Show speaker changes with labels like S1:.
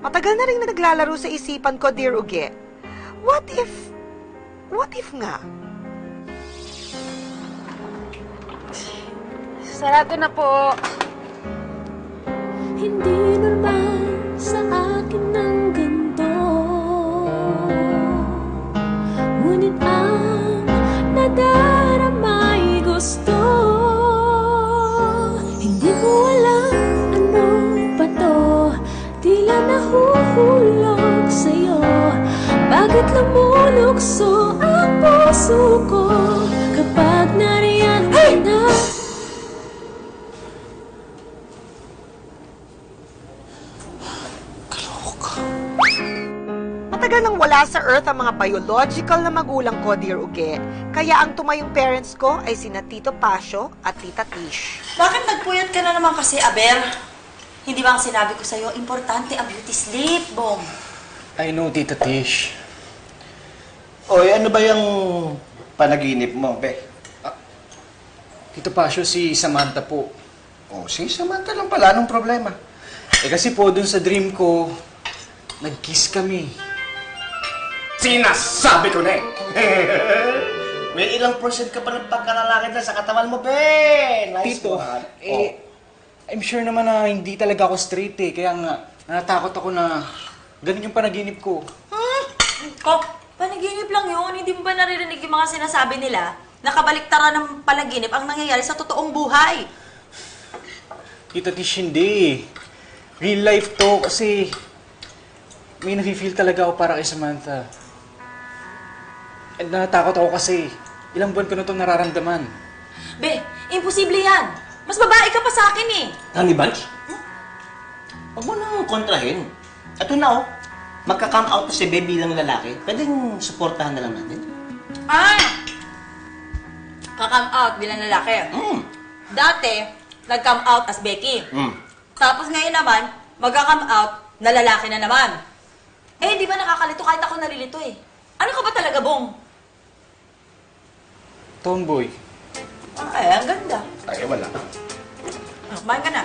S1: Matagal na rin na naglalaro sa isipan ko, dear Uge. What if nga?
S2: Sarado na po.
S3: Hindi normal sa akin ng ganito, ngunit ang nadaramay gusto. Hindi ko alam ano pa to, tila nahuhulog sa'yo. Bakit lumulukso ang puso ko kapag nariyan ka na?
S1: Matagal nang wala sa Earth ang mga biological na magulang ko, dear Uge. Kaya ang tumayong parents ko ay sina Tito Pasio at Tita Tish.
S4: Bakit nagpuyat ka na naman kasi, Aber? Hindi ba ang sinabi ko sa'yo, importante ang beauty sleep, Bong?
S5: I know, Tita Tish.
S6: Oy, ano ba yung panaginip mo, Be?
S5: Tito Pasio, si Samantha po.
S6: Oh, si Samantha lang pala. Anong problema?
S5: Kasi po, dun sa dream ko, nag-kiss kami.
S6: Sinasabi ko na eh! May ilang percent ka pa ng pagkalalaki na sa katawan mo, Be! Nice
S5: Tito,
S6: one.
S5: I'm sure naman na hindi talaga ako straight eh. Kaya nga, natakot ako na ganun yung panaginip ko.
S4: Ko, panaginip lang yun. Hindi mo ba naririnig yung mga sinasabi nila? Nakabaliktaran ng panaginip ang nangyayari sa totoong buhay.
S5: Tita Tish, hindi. Real life to kasi may nafe-feel talaga ako para kay Samantha. And natakot ako kasi ilang buwan ko na itong nararamdaman.
S4: Be, imposible yan. Mas babae ka pa sa akin eh.
S6: Honey Bunch? Huwag mo nang kontrahin. Ito na oh, magka-come out na si Be bilang lalaki. Pwedeng suportahan na lang natin.
S4: Ka-come out bilang lalaki. Dati, nag-come out as Becky. Tapos ngayon naman, magka-come out na lalaki na naman. Eh, di ba nakakalito? Kahit ako nalilito eh. Ano ka ba talaga, Bong?
S5: Tomboy.
S4: Ay, ang ganda.
S6: Ay, wala.
S4: Kumain ka na.